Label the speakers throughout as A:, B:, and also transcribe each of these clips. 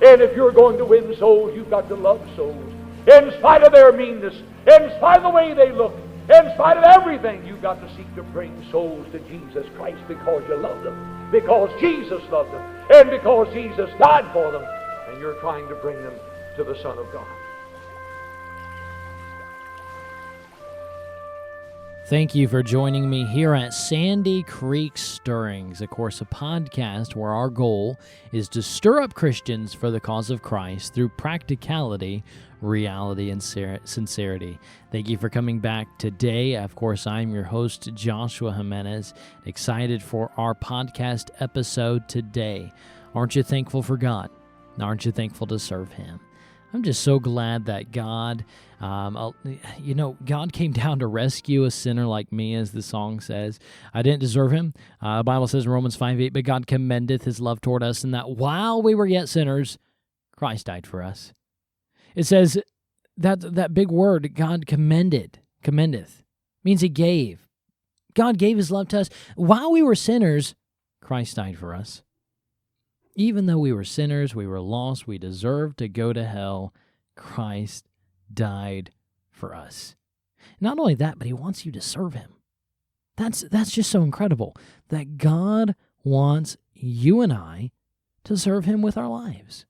A: And if you're going to win souls, you've got to love souls. In spite of their meanness, in spite of the way they look, in spite of everything, you've got to seek to bring souls to Jesus Christ because you love them, because Jesus loved them, and because Jesus died for them, and you're trying to bring them to the Son of God.
B: Thank you for joining me here at Sandy Creek Stirrings, of course, a podcast where our goal is to stir up Christians for the cause of Christ through practicality, reality, and sincerity. Thank you for coming back today. Of course, I'm your host, Joshua Jimenez, excited for our podcast episode today. Aren't you thankful for God? Aren't you thankful to serve Him? I'm just so glad that God, God came down to rescue a sinner like me, as the song says. I didn't deserve Him. The Bible says in Romans 5:8, but God commendeth His love toward us, and that while we were yet sinners, Christ died for us. It says that big word, God commendeth, means He gave. God gave His love to us. While we were sinners, Christ died for us. Even though we were sinners, we were lost, we deserved to go to hell, Christ died for us. Not only that, but He wants you to serve Him. That's just so incredible that God wants you and I to serve Him with our lives,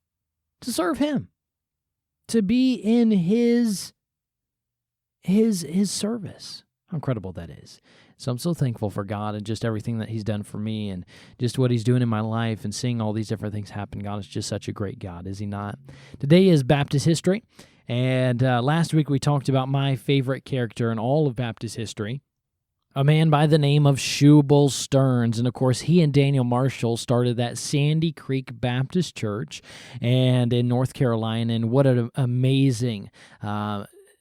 B: to serve Him, to be in His service. How incredible that is. So I'm so thankful for God and just everything that He's done for me and just what He's doing in my life and seeing all these different things happen. God is just such a great God, is He not? Today is Baptist history, and last week we talked about my favorite character in all of Baptist history, a man by the name of Shubal Stearns. And of course, he and Daniel Marshall started that Sandy Creek Baptist Church and in North Carolina, and what an amazing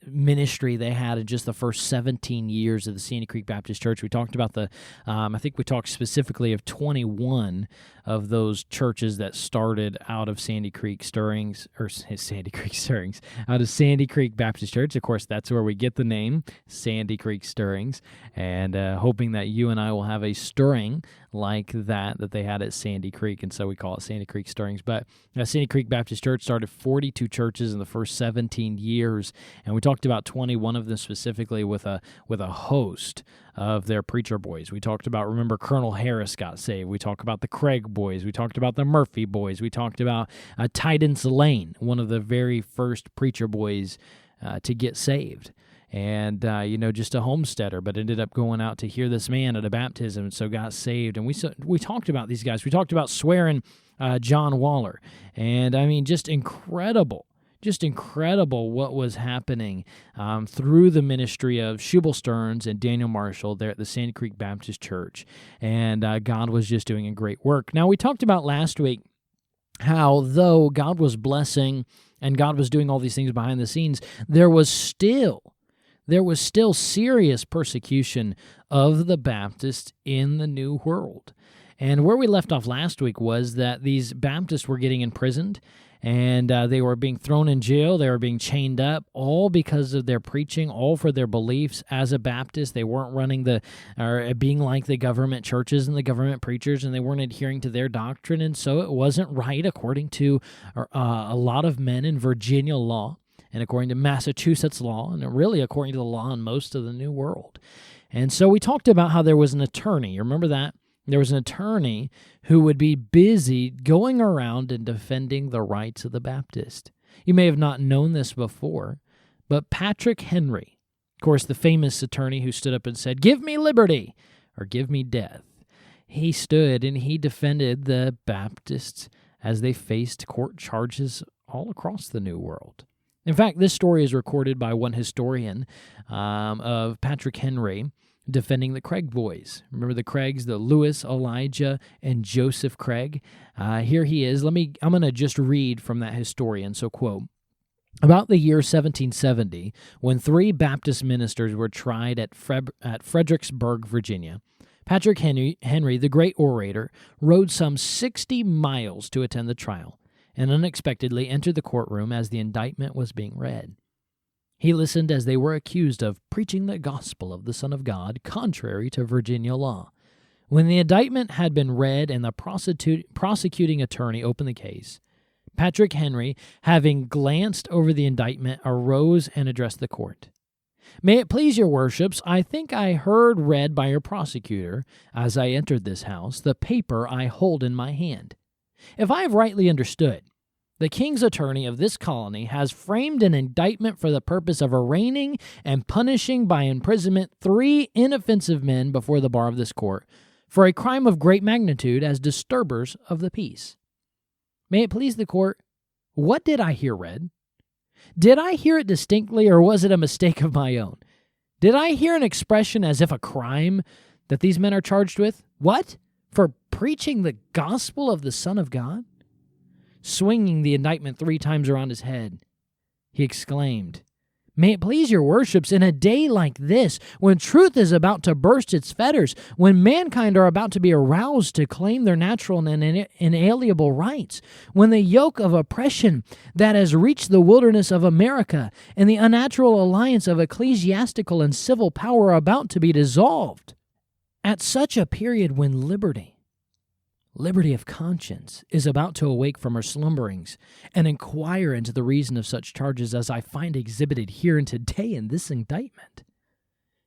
B: ministry they had in just the first 17 years of the Sandy Creek Baptist Church. We talked about I think we talked specifically of 21 of those churches that started out of Sandy Creek Stirrings, out of Sandy Creek Baptist Church. Of course, that's where we get the name, Sandy Creek Stirrings, and hoping that you and I will have a stirring like that they had at Sandy Creek, and so we call it Sandy Creek Stirrings. But Sandy Creek Baptist Church started 42 churches in the first 17 years, and we talked about 21 of them specifically with a host of their preacher boys. We talked about, remember, Colonel Harris got saved. We talked about the Craig boys. We talked about the Murphy boys. We talked about Tidance Lane, one of the very first preacher boys to get saved. And, just a homesteader, but ended up going out to hear this man at a baptism, and so got saved. And we talked about these guys. We talked about swearing John Waller. And, just incredible what was happening through the ministry of Shubal Stearns and Daniel Marshall there at the Sandy Creek Baptist Church. And God was just doing a great work. Now, we talked about last week how though God was blessing and God was doing all these things behind the scenes, there was still serious persecution of the Baptists in the New World. And where we left off last week was that these Baptists were getting imprisoned, and they were being thrown in jail, they were being chained up, all because of their preaching, all for their beliefs as a Baptist. They weren't being like the government churches and the government preachers, and they weren't adhering to their doctrine, and so it wasn't right according to a lot of men in Virginia law, and according to Massachusetts law, and really according to the law in most of the New World. And so we talked about how there was an attorney. You remember that? There was an attorney who would be busy going around and defending the rights of the Baptist. You may have not known this before, but Patrick Henry, of course, the famous attorney who stood up and said, "Give me liberty or give me death." He stood and he defended the Baptists as they faced court charges all across the New World. In fact, this story is recorded by one historian of Patrick Henry defending the Craig boys. Remember the Craigs, the Lewis, Elijah, and Joseph Craig? Here he is. I'm going to just read from that historian. So, quote, "About the year 1770, when 3 Baptist ministers were tried at Fredericksburg, Virginia, Patrick Henry, the great orator, rode some 60 miles to attend the trial, and unexpectedly entered the courtroom as the indictment was being read. He listened as they were accused of preaching the gospel of the Son of God contrary to Virginia law. When the indictment had been read and the prosecuting attorney opened the case, Patrick Henry, having glanced over the indictment, arose and addressed the court. "May it please your worships, I think I heard read by your prosecutor, as I entered this house, the paper I hold in my hand. If I have rightly understood, the king's attorney of this colony has framed an indictment for the purpose of arraigning and punishing by imprisonment 3 inoffensive men before the bar of this court for a crime of great magnitude as disturbers of the peace. May it please the court, what did I hear read? Did I hear it distinctly, or was it a mistake of my own? Did I hear an expression as if a crime that these men are charged with? What? For preaching the gospel of the Son of God?" Swinging the indictment 3 times around his head, he exclaimed, "May it please your worships, in a day like this, when truth is about to burst its fetters, when mankind are about to be aroused to claim their natural and inalienable rights, when the yoke of oppression that has reached the wilderness of America and the unnatural alliance of ecclesiastical and civil power are about to be dissolved, at such a period when liberty of conscience, is about to awake from her slumberings and inquire into the reason of such charges as I find exhibited here and today in this indictment.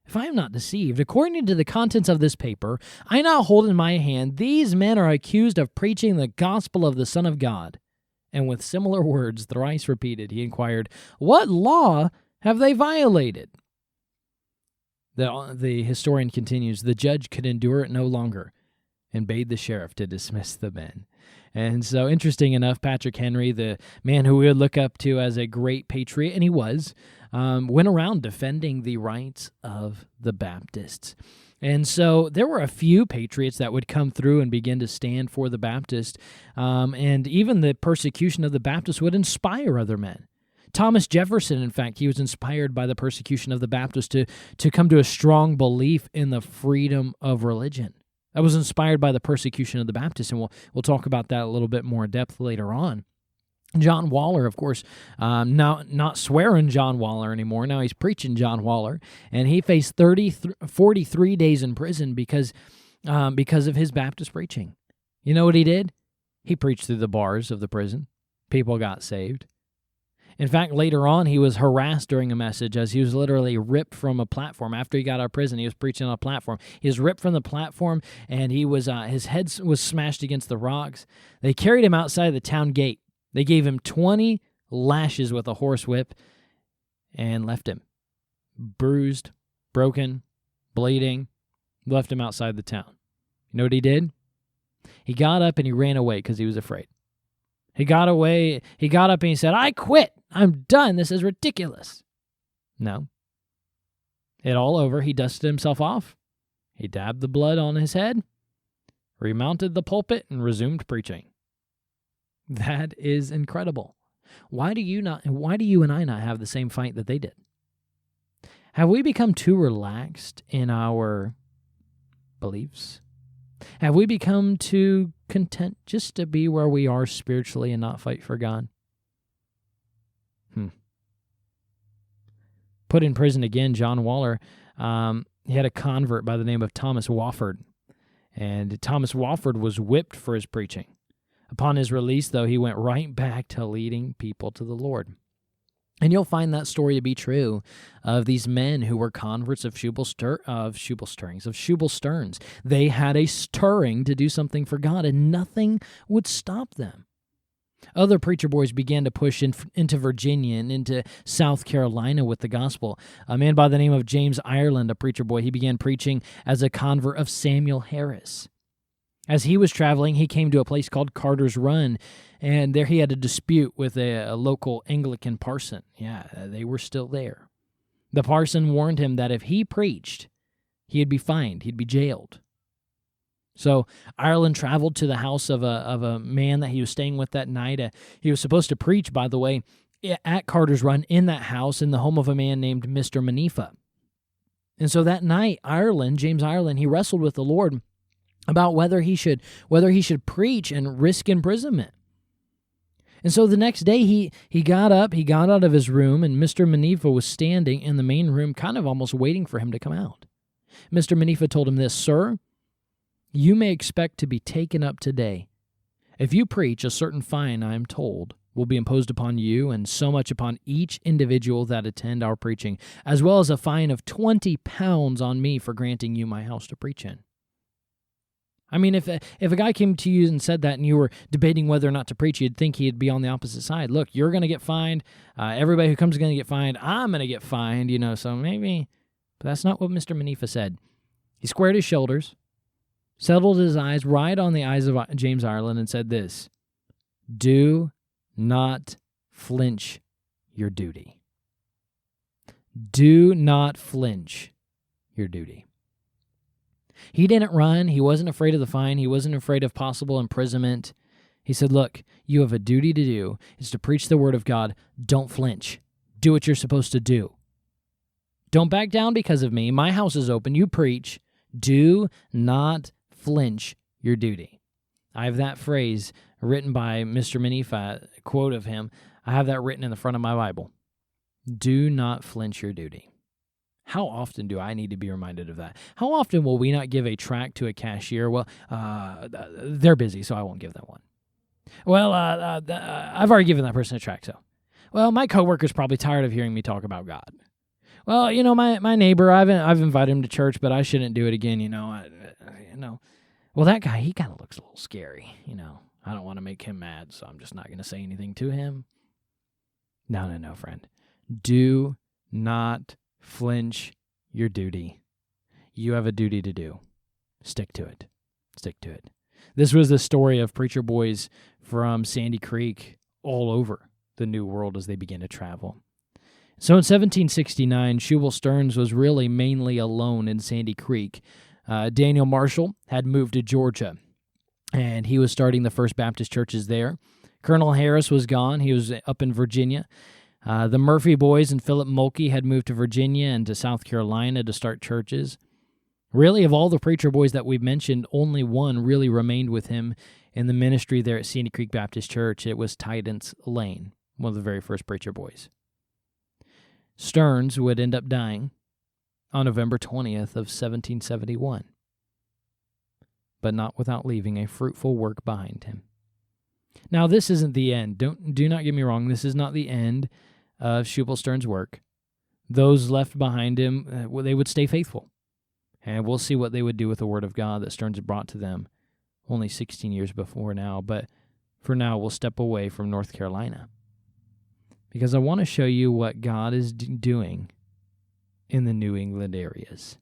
B: If I am not deceived, according to the contents of this paper, I now hold in my hand these men are accused of preaching the gospel of the Son of God." And with similar words thrice repeated, he inquired, "What law have they violated?" The historian continues, "The judge could endure it no longer and bade the sheriff to dismiss the men." And so, interesting enough, Patrick Henry, the man who we would look up to as a great patriot, and he was, went around defending the rights of the Baptists. And so there were a few patriots that would come through and begin to stand for the Baptist, and even the persecution of the Baptists would inspire other men. Thomas Jefferson, in fact, he was inspired by the persecution of the Baptists to come to a strong belief in the freedom of religion. I was inspired by the persecution of the Baptists, and we'll talk about that a little bit more in depth later on. John Waller, of course, now not swearing John Waller anymore. Now he's preaching John Waller, and he faced 43 days in prison because of his Baptist preaching. You know what he did? He preached through the bars of the prison. People got saved. In fact, later on, he was harassed during a message as he was literally ripped from a platform. After he got out of prison, he was preaching on a platform. He was ripped from the platform, and he was his head was smashed against the rocks. They carried him outside the town gate. They gave him 20 lashes with a horsewhip and left him bruised, broken, bleeding, left him outside the town. You know what he did? He got up and he ran away because he was afraid. He got away. He got up and he said, "I quit. I'm done. This is ridiculous." No. It all over. He dusted himself off. He dabbed the blood on his head, remounted the pulpit, and resumed preaching. That is incredible. Why do you and I not have the same fight that they did? Have we become too relaxed in our beliefs? Have we become too content just to be where we are spiritually and not fight for God? Put in prison again, John Waller, he had a convert by the name of Thomas Wofford, and Thomas Wofford was whipped for his preaching. Upon his release, though, he went right back to leading people to the Lord. And you'll find that story to be true of these men who were converts of Shubal Stearns. They had a stirring to do something for God, and nothing would stop them. Other preacher boys began to push into Virginia and into South Carolina with the gospel. A man by the name of James Ireland, a preacher boy, he began preaching as a convert of Samuel Harris. As he was traveling, he came to a place called Carter's Run, and there he had a dispute with a local Anglican parson. Yeah, they were still there. The parson warned him that if he preached, he'd be fined, he'd be jailed. So Ireland traveled to the house of a man that he was staying with that night. He was supposed to preach, by the way, at Carter's Run in that house in the home of a man named Mr. Manifa. And so that night, James Ireland, he wrestled with the Lord about whether he should preach and risk imprisonment. And so the next day he got up, he got out of his room, and Mr. Manifa was standing in the main room, kind of almost waiting for him to come out. Mr. Manifa told him this, "Sir, you may expect to be taken up today. If you preach, a certain fine, I am told, will be imposed upon you, and so much upon each individual that attend our preaching, as well as a fine of 20 pounds on me for granting you my house to preach in. I mean, if a guy came to you and said that and you were debating whether or not to preach, you'd think he'd be on the opposite side. Look, you're going to get fined. Everybody who comes is going to get fined. I'm going to get fined, so maybe. But that's not what Mr. Manifa said. He squared his shoulders, settled his eyes right on the eyes of James Ireland, and said this: do not flinch your duty. Do not flinch your duty. He didn't run. He wasn't afraid of the fine. He wasn't afraid of possible imprisonment. He said, look, you have a duty to do. It's to preach the word of God. Don't flinch. Do what you're supposed to do. Don't back down because of me. My house is open. You preach. Do not flinch your duty. I have that phrase written by Mr. Manifa, a quote of him. I have that written in the front of my Bible. Do not flinch your duty. How often do I need to be reminded of that? How often will we not give a tract to a cashier? Well, they're busy, so I won't give them one. Well, I've already given that person a tract, so. Well, my coworker's probably tired of hearing me talk about God. Well, my neighbor, I've invited him to church, but I shouldn't do it again, Well, that guy, he kind of looks a little scary, I don't want to make him mad, so I'm just not going to say anything to him. No, friend. Do not flinch your duty. You have a duty to do. Stick to it. Stick to it. This was the story of preacher boys from Sandy Creek all over the New World as they began to travel. So in 1769, Shubal Stearns was really mainly alone in Sandy Creek. Daniel Marshall had moved to Georgia, and he was starting the First Baptist churches there. Colonel Harris was gone. He was up in Virginia. The Murphy boys and Philip Mulkey had moved to Virginia and to South Carolina to start churches. Really, of all the preacher boys that we've mentioned, only one really remained with him in the ministry there at Sandy Creek Baptist Church. It was Tidance Lane, one of the very first preacher boys. Stearns would end up dying on November 20th of 1771, but not without leaving a fruitful work behind him. Now, this isn't the end. Do not get me wrong. This is not the end of Shubal Stearns' work. Those left behind him, they would stay faithful. And we'll see what they would do with the Word of God that Stearns had brought to them only 16 years before now. But for now, we'll step away from North Carolina, because I want to show you what God is doing in the New England areas.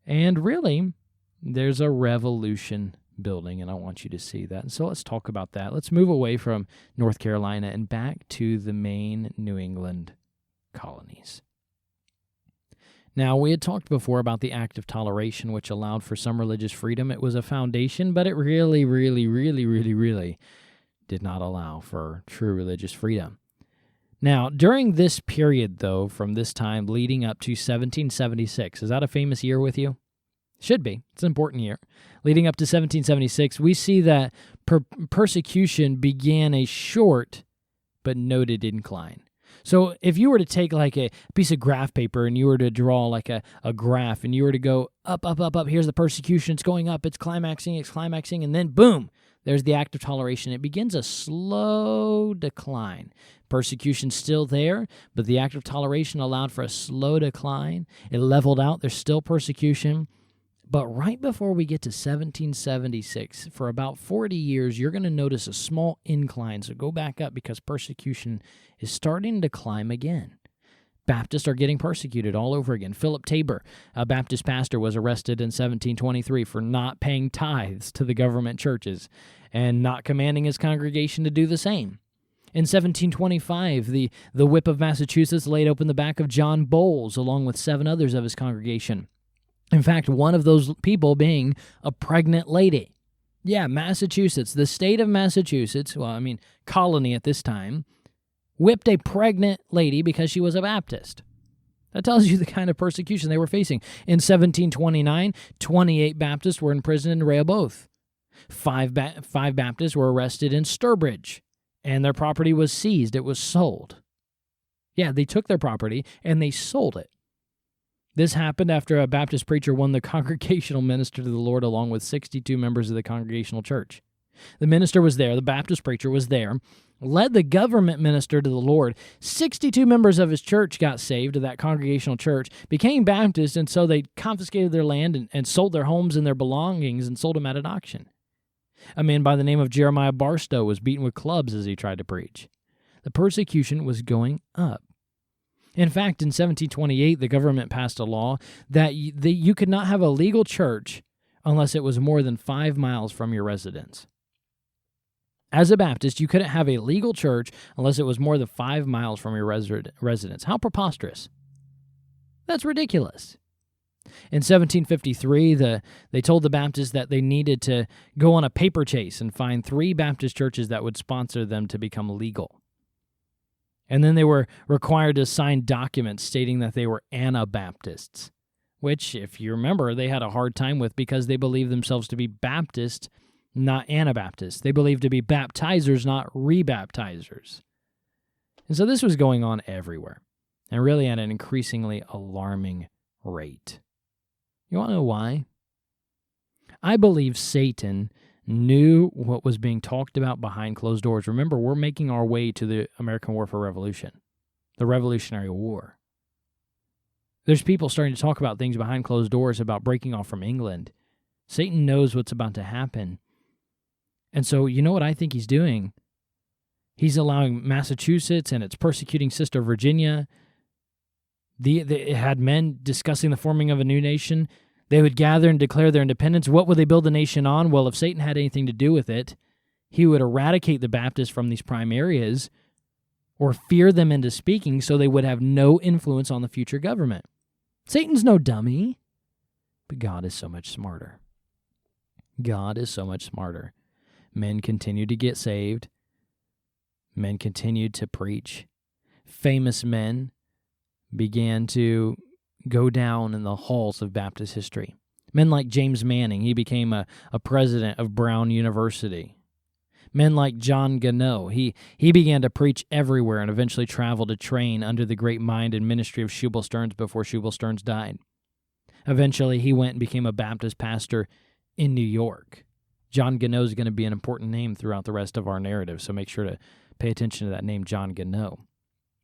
B: And really, there's a revolution building, and I want you to see that. And so let's talk about that. Let's move away from North Carolina and back to the main New England colonies. Now, we had talked before about the Act of Toleration, which allowed for some religious freedom. It was a foundation, but it really did not allow for true religious freedom. Now, during this period, though, from this time leading up to 1776, is that a famous year with you? Should be. It's an important year. Leading up to 1776, we see that persecution began a short but noted incline. So if you were to take like a piece of graph paper and you were to draw like a graph and you were to go up, here's the persecution, it's going up, it's climaxing, and then boom, there's the Act of Toleration. It begins a slow decline. Persecution's still there, but the Act of Toleration allowed for a slow decline. It leveled out. There's still persecution. But right before we get to 1776, for about 40 years, you're going to notice a small incline. So go back up, because persecution is starting to climb again. Baptists are getting persecuted all over again. Philip Tabor, a Baptist pastor, was arrested in 1723 for not paying tithes to the government churches and not commanding his congregation to do the same. In 1725, the whip of Massachusetts laid open the back of John Bowles along with 7 others of his congregation. In fact, one of those people being a pregnant lady. Yeah, Massachusetts, the state of Massachusetts, colony at this time, whipped a pregnant lady because she was a Baptist. That tells you the kind of persecution they were facing. In 1729, 28 Baptists were imprisoned in Rehoboth. 5 Baptists were arrested in Sturbridge, and their property was seized. It was sold. Yeah, they took their property and they sold it. This happened after a Baptist preacher won the congregational minister to the Lord along with 62 members of the congregational church. The minister was there, the Baptist preacher was there, led the government minister to the Lord. 62 members of his church got saved, of that congregational church, became Baptist, and so they confiscated their land and sold their homes and their belongings and sold them at an auction. A man by the name of Jeremiah Barstow was beaten with clubs as he tried to preach. The persecution was going up. In fact, in 1728, the government passed a law that you could not have a legal church unless it was more than 5 miles from your residence. As a Baptist, you couldn't have a legal church unless it was more than 5 miles from your residence. How preposterous. That's ridiculous. In 1753, they told the Baptists that they needed to go on a paper chase and find 3 Baptist churches that would sponsor them to become legal. And then they were required to sign documents stating that they were Anabaptists, which, if you remember, they had a hard time with because they believed themselves to be Baptist, not Anabaptists. They believed to be baptizers, not rebaptizers. And so this was going on everywhere, and really at an increasingly alarming rate. You want to know why? I believe Satan knew what was being talked about behind closed doors. Remember, we're making our way to the American War for Revolution, the Revolutionary War. There's people starting to talk about things behind closed doors about breaking off from England. Satan knows what's about to happen. And so, you know what I think he's doing? He's allowing Massachusetts and its persecuting sister Virginia. It had men discussing the forming of a new nation. They would gather and declare their independence. What would they build the nation on? Well, if Satan had anything to do with it, he would eradicate the Baptists from these prime areas or fear them into speaking so they would have no influence on the future government. Satan's no dummy, but God is so much smarter. God is so much smarter. Men continued to get saved. Men continued to preach. Famous men began to go down in the halls of Baptist history. Men like James Manning, he became a president of Brown University. Men like John Gunno, he began to preach everywhere and eventually traveled to train under the great mind and ministry of Shubal Stearns before Shubal Stearns died. Eventually, he went and became a Baptist pastor in New York. John Gunno is going to be an important name throughout the rest of our narrative, so make sure to pay attention to that name, John Gunno.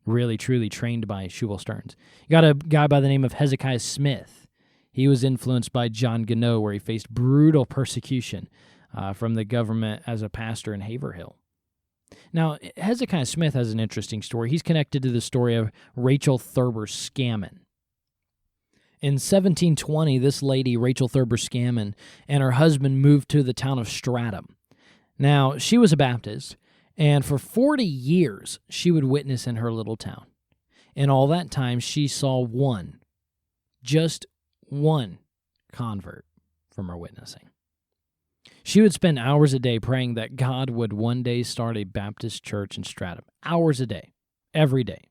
B: Really, truly trained by Shubal Stearns. You got a guy by the name of Hezekiah Smith. He was influenced by John Gunno, where he faced brutal persecution from the government as a pastor in Haverhill. Now, Hezekiah Smith has an interesting story. He's connected to the story of Rachel Thurber Scammon. In 1720, this lady, Rachel Thurber Scammon, and her husband moved to the town of Stratham. Now, she was a Baptist, and for 40 years, she would witness in her little town. In all that time, she saw just one convert from her witnessing. She would spend hours a day praying that God would one day start a Baptist church in Stratham. Hours a day, every day.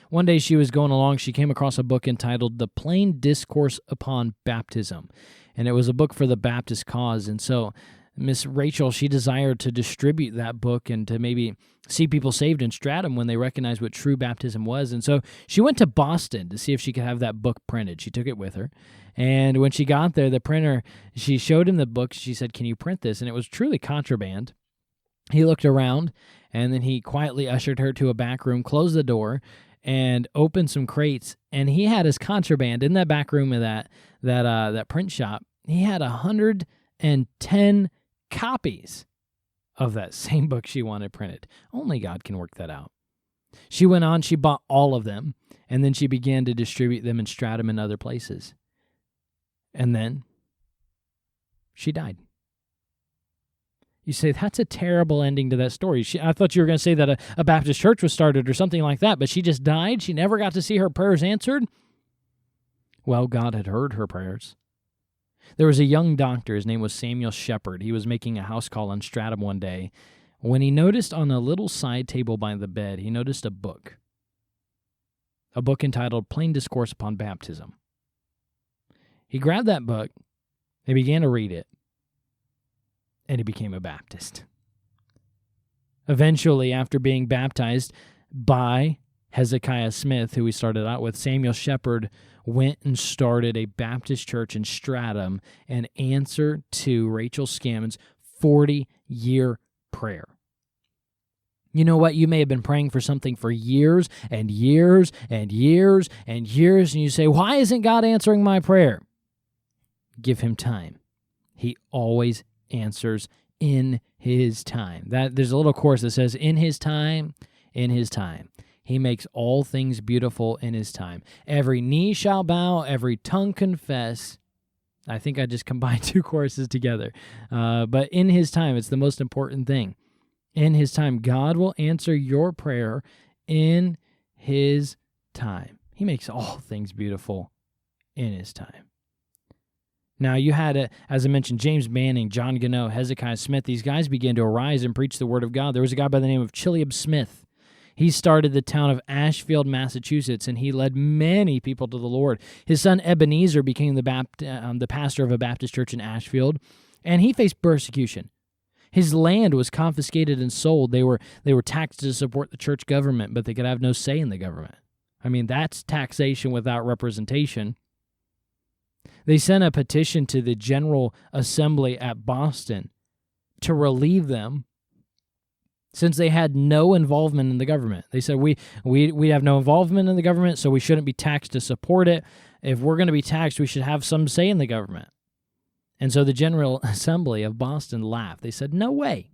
B: One day she was going along, she came across a book entitled The Plain Discourse Upon Baptism, and it was a book for the Baptist cause, and so Miss Rachel, she desired to distribute that book and to maybe see people saved in Stratham when they recognized what true baptism was. And so she went to Boston to see if she could have that book printed. She took it with her. And when she got there, the printer, she showed him the book. She said, "Can you print this?" And it was truly contraband. He looked around, and then he quietly ushered her to a back room, closed the door, and opened some crates. And he had his contraband in that back room of that print shop. He had 110 copies of that same book she wanted printed. Only God can work that out. She went on, she bought all of them, and then she began to distribute them in Stratham and other places. And then she died. You say, that's a terrible ending to that story. I thought you were going to say that a Baptist church was started or something like that, but she just died? She never got to see her prayers answered? Well, God had heard her prayers. There was a young doctor, his name was Samuel Shepard. He was making a house call in Stratham one day when he noticed on a little side table by the bed, he noticed a book entitled Plain Discourse Upon Baptism. He grabbed that book, he began to read it, and he became a Baptist. Eventually, after being baptized by Hezekiah Smith, who we started out with, Samuel Shepard went and started a Baptist church in Stratham in answer to Rachel Scammond's 40-year prayer. You know what? You may have been praying for something for years and years and years and years, and you say, why isn't God answering my prayer? Give him time. He always answers in his time. There's a little chorus that says, in his time, in his time. He makes all things beautiful in his time. Every knee shall bow, every tongue confess. I think I just combined two choruses together. But in his time, it's the most important thing. In his time, God will answer your prayer in his time. He makes all things beautiful in his time. Now, you had, as I mentioned, James Manning, John Gannot, Hezekiah Smith. These guys began to arise and preach the word of God. There was a guy by the name of Chiliab Smith. He started the town of Ashfield, Massachusetts, and he led many people to the Lord. His son Ebenezer became the pastor of a Baptist church in Ashfield, and he faced persecution. His land was confiscated and sold. They were taxed to support the church government, but they could have no say in the government. I mean, that's taxation without representation. They sent a petition to the General Assembly at Boston to relieve them since they had no involvement in the government. They said, we have no involvement in the government, so we shouldn't be taxed to support it. If we're going to be taxed, we should have some say in the government. And so the General Assembly of Boston laughed. They said, no way.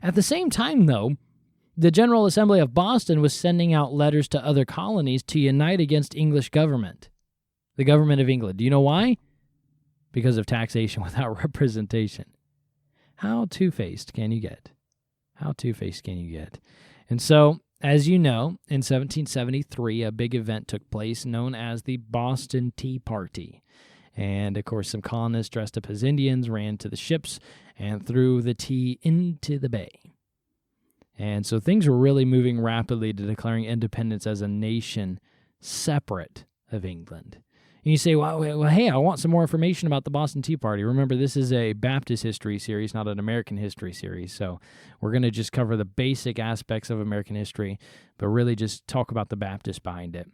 B: At the same time, though, the General Assembly of Boston was sending out letters to other colonies to unite against English government, the government of England. Do you know why? Because of taxation without representation. How two-faced can you get? How two-faced can you get? And so, as you know, in 1773, a big event took place known as the Boston Tea Party. And, of course, some colonists dressed up as Indians ran to the ships and threw the tea into the bay. And so things were really moving rapidly to declaring independence as a nation separate of England. And you say, well, hey, I want some more information about the Boston Tea Party. Remember, this is a Baptist history series, not an American history series. So we're going to just cover the basic aspects of American history, but really just talk about the Baptists behind it.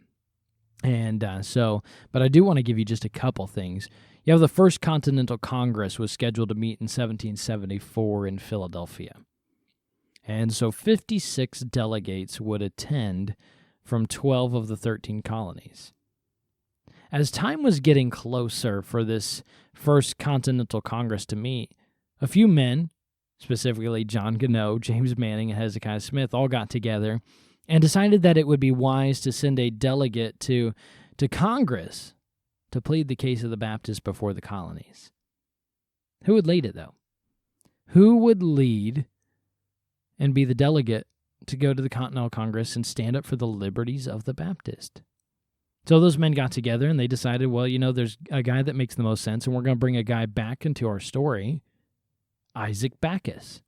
B: And but I do want to give you just a couple things. You have the First Continental Congress was scheduled to meet in 1774 in Philadelphia. And so 56 delegates would attend from 12 of the 13 colonies. As time was getting closer for this First Continental Congress to meet, a few men, specifically John Gannot, James Manning, and Hezekiah Smith, all got together and decided that it would be wise to send a delegate to Congress to plead the case of the Baptists before the colonies. Who would lead it, though? Who would lead and be the delegate to go to the Continental Congress and stand up for the liberties of the Baptist? So those men got together and they decided, well, there's a guy that makes the most sense, and we're going to bring a guy back into our story, Isaac Backus.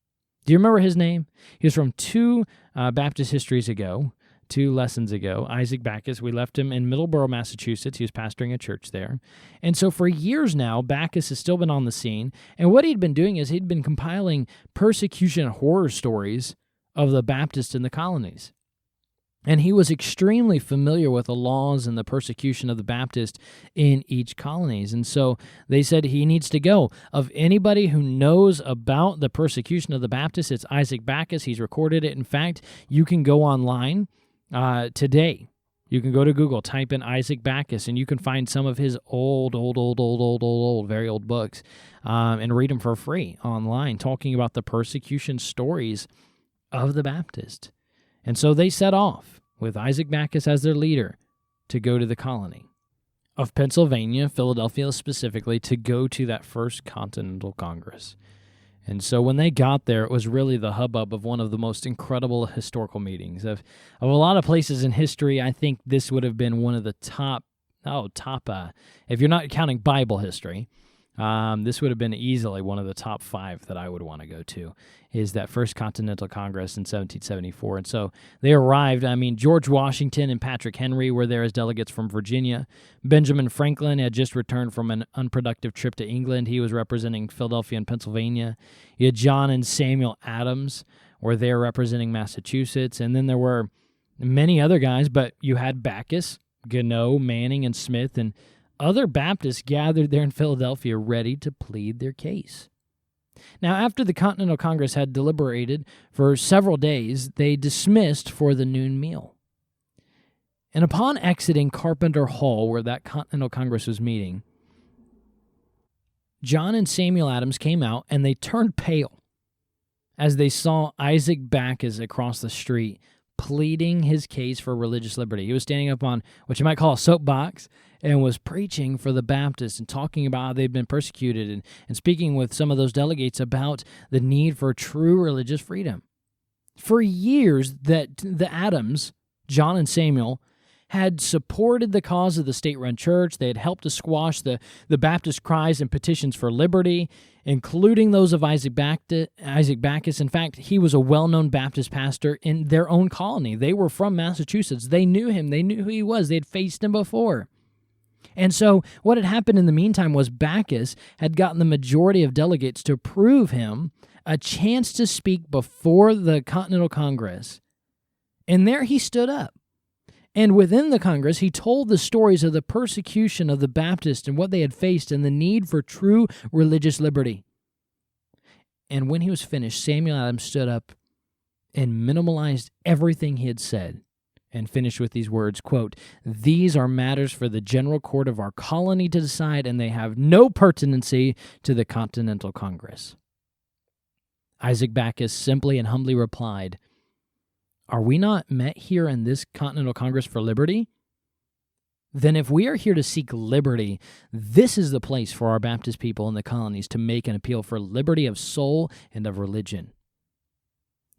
B: Do you remember his name? He was from two Baptist histories ago, 2 lessons ago. Isaac Backus, we left him in Middleborough, Massachusetts. He was pastoring a church there. And so for years now, Backus has still been on the scene. And what he'd been doing is he'd been compiling persecution horror stories of the Baptists in the colonies. And he was extremely familiar with the laws and the persecution of the Baptist in each colonies. And so they said he needs to go. Of anybody who knows about the persecution of the Baptist, it's Isaac Backus. He's recorded it. In fact, you can go online today. You can go to Google, type in Isaac Backus, and you can find some of his old, very old books and read them for free online, talking about the persecution stories of the Baptist. And so they set off, with Isaac Backus as their leader, to go to the colony of Pennsylvania, Philadelphia specifically, to go to that First Continental Congress. And so when they got there, it was really the hubbub of one of the most incredible historical meetings. Of a lot of places in history, I think this would have been one of the top, if you're not counting Bible history, this would have been easily one of the top 5 that I would want to go to, is that First Continental Congress in 1774. And so they arrived. George Washington and Patrick Henry were there as delegates from Virginia. Benjamin Franklin had just returned from an unproductive trip to England. He was representing Philadelphia and Pennsylvania. You had John and Samuel Adams were there representing Massachusetts. And then there were many other guys, but you had Backus, Gannot, Manning, and Smith, and other Baptists gathered there in Philadelphia ready to plead their case. Now, after the Continental Congress had deliberated for several days, they dismissed for the noon meal. And upon exiting Carpenter Hall, where that Continental Congress was meeting, John and Samuel Adams came out, and they turned pale as they saw Isaac Backus across the street pleading his case for religious liberty. He was standing up on what you might call a soapbox and was preaching for the Baptists and talking about how they've been persecuted and speaking with some of those delegates about the need for true religious freedom. For years, that the Adams, John and Samuel, had supported the cause of the state-run church. They had helped to squash the Baptist cries and petitions for liberty, including those of Isaac Backus. In fact, he was a well-known Baptist pastor in their own colony. They were from Massachusetts. They knew him. They knew who he was. They had faced him before. And so what had happened in the meantime was Backus had gotten the majority of delegates to approve him a chance to speak before the Continental Congress. And there he stood up. And within the Congress, he told the stories of the persecution of the Baptists and what they had faced and the need for true religious liberty. And when he was finished, Samuel Adams stood up and minimalized everything he had said and finished with these words, quote, "These are matters for the general court of our colony to decide, and they have no pertinency to the Continental Congress." Isaac Backus simply and humbly replied, "Are we not met here in this Continental Congress for liberty? Then if we are here to seek liberty, this is the place for our Baptist people in the colonies to make an appeal for liberty of soul and of religion."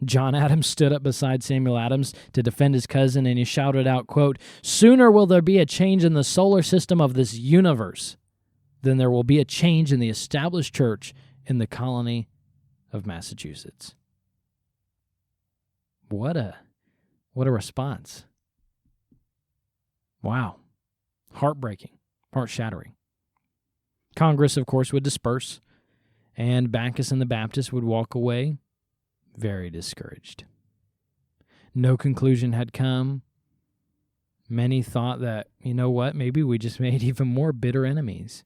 B: John Adams stood up beside Samuel Adams to defend his cousin, and he shouted out, quote, "Sooner will there be a change in the solar system of this universe than there will be a change in the established church in the colony of Massachusetts." What a response. Wow. Heartbreaking, heart-shattering. Congress, of course, would disperse, and Backus and the Baptists would walk away very discouraged. No conclusion had come. Many thought that, you know what, maybe we just made even more bitter enemies.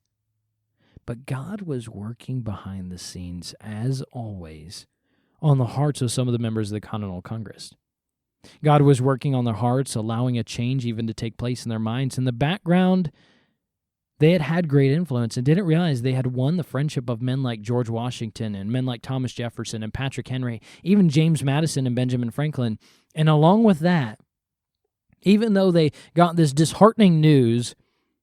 B: But God was working behind the scenes, as always, on the hearts of some of the members of the Continental Congress. God was working on their hearts, allowing a change even to take place in their minds. In the background, they had great influence and didn't realize they had won the friendship of men like George Washington and men like Thomas Jefferson and Patrick Henry, even James Madison and Benjamin Franklin. And along with that, even though they got this disheartening news,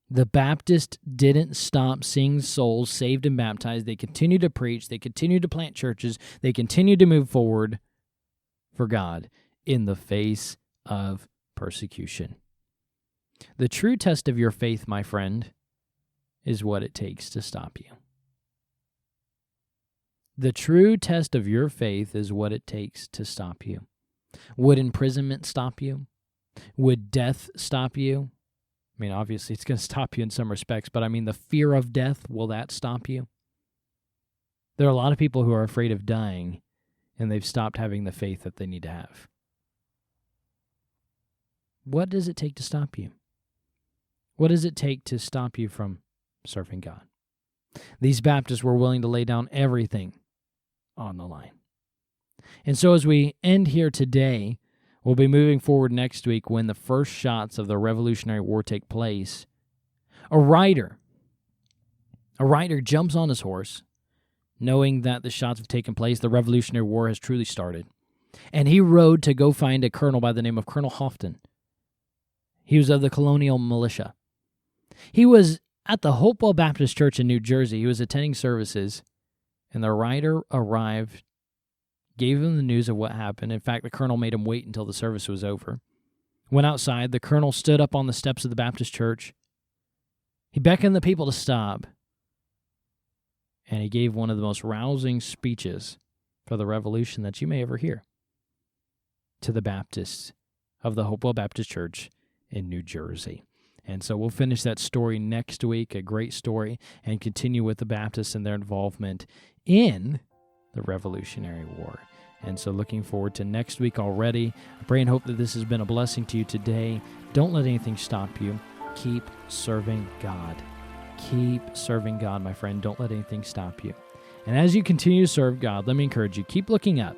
B: the Baptists didn't stop seeing souls saved and baptized. They continued to preach. They continued to plant churches. They continued to move forward for God in the face of persecution. The true test of your faith, my friend, is what it takes to stop you. The true test of your faith is what it takes to stop you. Would imprisonment stop you? Would death stop you? I mean, obviously, it's going to stop you in some respects, but I mean, the fear of death, will that stop you? There are a lot of people who are afraid of dying, and they've stopped having the faith that they need to have. What does it take to stop you? What does it take to stop you from serving God? These Baptists were willing to lay down everything on the line. And so as we end here today, we'll be moving forward next week when the first shots of the Revolutionary War take place. A rider jumps on his horse, knowing that the shots have taken place, the Revolutionary War has truly started, and he rode to go find a colonel by the name of Colonel Houghton. He was of the colonial militia. He was at the Hopewell Baptist Church in New Jersey. He was attending services, and the rider arrived, gave him the news of what happened. In fact, the colonel made him wait until the service was over. Went outside. The colonel stood up on the steps of the Baptist church. He beckoned the people to stop, and he gave one of the most rousing speeches for the revolution that you may ever hear to the Baptists of the Hopewell Baptist Church in New Jersey. And so we'll finish that story next week, a great story, and continue with the Baptists and their involvement in the Revolutionary War. And so looking forward to next week already. I pray and hope that this has been a blessing to you today. Don't let anything stop you. Keep serving God. Keep serving God, my friend. Don't let anything stop you. And as you continue to serve God, let me encourage you, keep looking up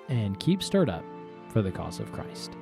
B: and keep stirred up for the cause of Christ.